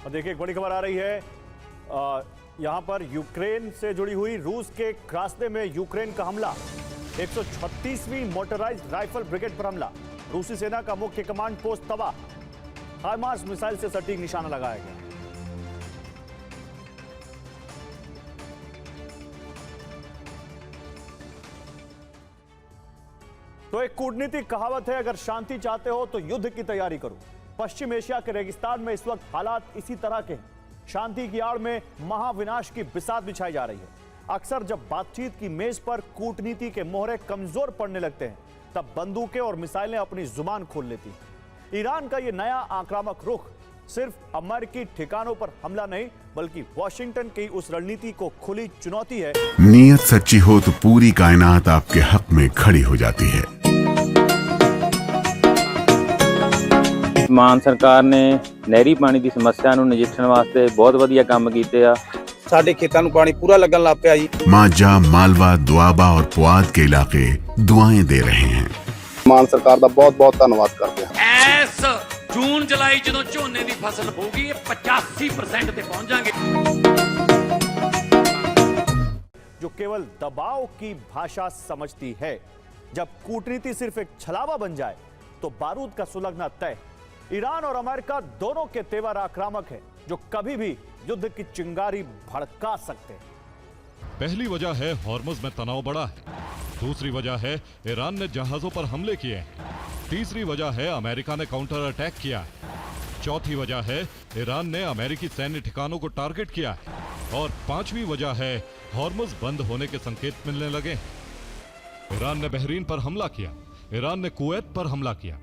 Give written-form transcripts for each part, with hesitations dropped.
और देखिए एक बड़ी खबर आ रही है यहां पर यूक्रेन से जुड़ी हुई। रूस के रास्ते में यूक्रेन का हमला, 136वीं मोटराइज्ड राइफल ब्रिगेड पर हमला, रूसी सेना का मुख्य कमांड पोस्ट तबाह, हाइमार्स मिसाइल से सटीक निशाना लगाया गया। तो एक कूटनीतिक कहावत है, अगर शांति चाहते हो तो युद्ध की तैयारी करो। पश्चिम एशिया के रेगिस्तान में इस वक्त हालात इसी तरह के हैं। शांति की आड़ में महाविनाश की बिसात बिछाई जा रही है। अक्सर जब बातचीत की मेज पर कूटनीति के मोहरे कमजोर पड़ने लगते हैं, तब बंदूकें और मिसाइलें अपनी जुबान खोल लेती हैं। ईरान का यह नया आक्रामक रुख सिर्फ अमेरिकी ठिकानों पर हमला नहीं, बल्कि वॉशिंगटन की उस रणनीति को खुली चुनौती है। नीयत सच्ची हो तो पूरी कायनात आपके हक में खड़ी हो जाती है। ਮਾਨ ਸਰਕਾਰ ਨੇ ਨਹਿਰੀ ਪਾਣੀ ਦੀ ਸਮੱਸਿਆ ਨੂੰ ਨਜਿੱਠਣ ਵਾਸਤੇ ਬਹੁਤ ਵਧੀਆ ਕੰਮ ਕੀਤੇ ਆ। ਸਾਡੇ ਖੇਤਾਂ ਨੂੰ ਪਾਣੀ ਪੂਰਾ ਲੱਗਣ ਲੱਗ ਪਿਆ ਜੀ। माझा, मालवा, दुआबा और पुआध के इलाके दुआएं दे रहे हैं। ਮਾਨ ਸਰਕਾਰ ਦਾ ਬਹੁਤ-ਬਹੁਤ ਧੰਨਵਾਦ ਕਰਦੇ ਹਾਂ। ਇਸ ਜੂਨ ਜੁਲਾਈ ਜਦੋਂ ਝੋਨੇ ਦੀ ਫਸਲ ਹੋਊਗੀ, ਇਹ 85% ਤੇ पहुंच जाएंगे। जो केवल दबाव की भाषा समझती है, जब कूटनीति सिर्फ एक छलावा बन जाए तो बारूद का सुलगना तय। ईरान और अमेरिका दोनों के तेवर आक्रामक हैं, जो कभी भी युद्ध की चिंगारी भड़का सकते हैं। पहली वजह है हॉर्मुज़ में तनाव बढ़ा है, दूसरी वजह है ईरान ने जहाजों पर हमले किए हैं, तीसरी वजह है अमेरिका ने काउंटर अटैक किया है, चौथी वजह है ईरान ने अमेरिकी सैन्य ठिकानों को टारगेट किया है, और पांचवी वजह है हॉर्मुज़ बंद होने के संकेत मिलने लगे हैं। ईरान ने बहरीन पर हमला किया, ईरान ने कुवैत पर हमला किया,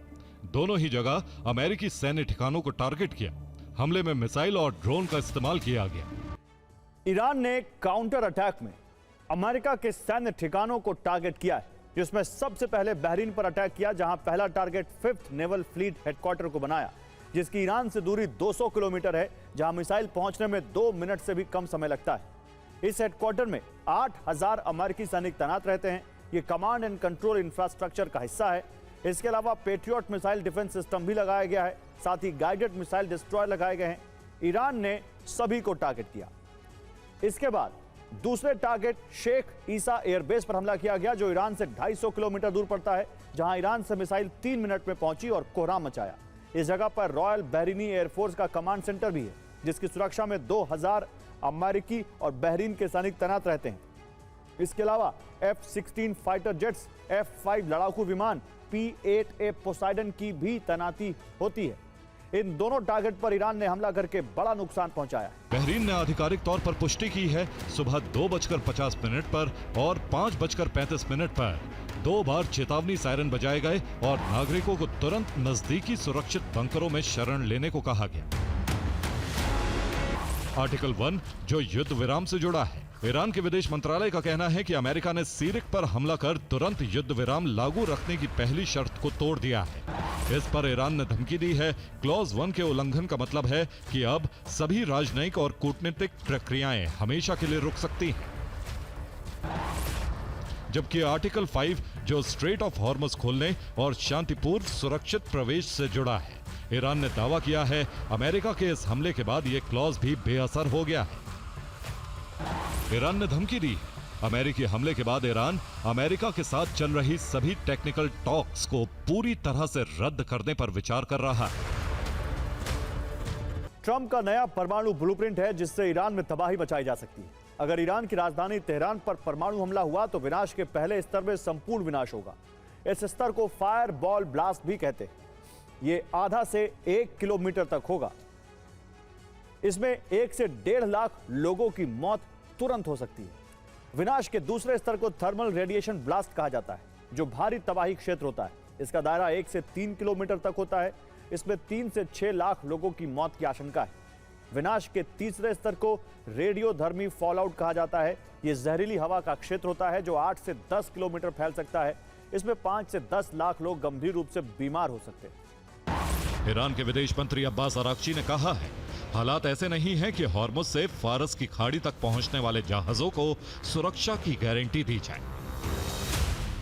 दोनों ही जगह अमेरिकी सैन्य ठिकानों को टारगेट किया। हमले में मिसाइल और ड्रोन का इस्तेमाल किया गया। ईरान ने काउंटर अटैक में अमेरिका के सैन्य ठिकानों को टारगेट किया है, जिसमें सबसे पहले बहरीन पर अटैक किया, जहां पहला target 5th naval fleet headquarter को बनाया, जिसकी ईरान से दूरी 200 किलोमीटर है, जहां मिसाइल पहुंचने में 2 मिनट से भी कम समय लगता है। इस हेडक्वार्टर में 8000 अमेरिकी सैनिक तैनात रहते हैं। ये कमांड एंड कंट्रोल इंफ्रास्ट्रक्चर का हिस्सा है। इसके अलावा पेट्रियट मिसाइल डिफेंस सिस्टम भी लगाया गया है, साथ ही गाइडेड मिसाइल डिस्ट्रॉयर लगाए गए हैं। ईरान ने सभी को टारगेट किया। इसके बाद दूसरे टारगेट शेख ईसा एयरबेस पर हमला किया गया, जो ईरान से 250 किलोमीटर दूर पड़ता है, जहां ईरान से मिसाइल 3 मिनट में पहुंची और कोहराम मचाया। इस जगह पर रॉयल बहरीनी एयरफोर्स का कमांड सेंटर भी है, जिसकी सुरक्षा में 2000 अमेरिकी और बहरीन के सैनिक तैनात रहते हैं। इसके अलावा F-16 फाइटर जेट्स, F-5 लड़ाकू विमान, P-8A पोसाइडन की भी तैनाती होती है। इन दोनों टारगेट पर ईरान ने हमला करके बड़ा नुकसान पहुंचाया। बहरीन ने आधिकारिक तौर पर पुष्टि की है, सुबह 2:50 पर और 5:35 पर 2 बार चेतावनी सायरन बजाए गए और नागरिकों को तुरंत नजदीकी सुरक्षित बंकरों में शरण लेने को कहा गया। आर्टिकल 1 जो युद्ध विराम से जुड़ा है। ईरान के विदेश मंत्रालय का कहना है कि अमेरिका ने सीरिक पर हमला कर तुरंत युद्ध विराम लागू रखने की पहली शर्त को तोड़ दिया है। इस पर ईरान ने धमकी दी है। क्लॉज 1 के उल्लंघन का मतलब है कि अब सभी राजनयिक और कूटनीतिक प्रक्रियाएं हमेशा के लिए रुक सकती हैं। जबकि आर्टिकल 5 जो स्ट्रेट ऑफ हॉर्मुज़ खोलने और शांतिपूर्ण सुरक्षित प्रवेश से जुड़ा है, ईरान ने दावा किया है अमेरिका के इस हमले के बाद यह क्लॉज भी बेअसर हो गया है। ईरान ने धमकी दी, अमेरिकी हमले के बाद ईरान अमेरिका के साथ चल रही सभी टेक्निकल टॉक्स को पूरी तरह से रद्द करने पर विचार कर रहा है। ट्रंप का नया परमाणु ब्लूप्रिंट है, जिससे ईरान में तबाही मचाई जा सकती है। अगर ईरान की राजधानी तेहरान पर परमाणु हमला हुआ तो विनाश के पहले स्तर में संपूर्ण विनाश होगा। इस स्तर को फायर बॉल ब्लास्ट भी कहते हैं। यह आधा से 1 किलोमीटर तक होगा। इसमें 1 से 1.5 लाख लोगों की मौत तुरंत हो सकती है। विनाश के दूसरे स्तर को थर्मल रेडिएशन ब्लास्ट कहा जाता है, जो भारी तबाही क्षेत्र होता है। इसका दायरा 1 से 3 किलोमीटर तक होता है। इसमें 3 से 6 लाख लोगों की मौत की आशंका है। विनाश के तीसरे स्तर को रेडियोधर्मी फॉलआउट कहा जाता है। यह जहरीली हवा का क्षेत्र होता है, जो 8 से 10 किलोमीटर फैल सकता है। इसमें 5 से 10 लाख लोग गंभीर रूप से बीमार हो सकते हैं। ईरान के विदेश मंत्री अब्बास अराक्ची ने कहा है, हालात ऐसे नहीं हैं कि हॉर्मुज़ से फारस की खाड़ी तक पहुंचने वाले जहाजों को सुरक्षा की गारंटी दी जाए।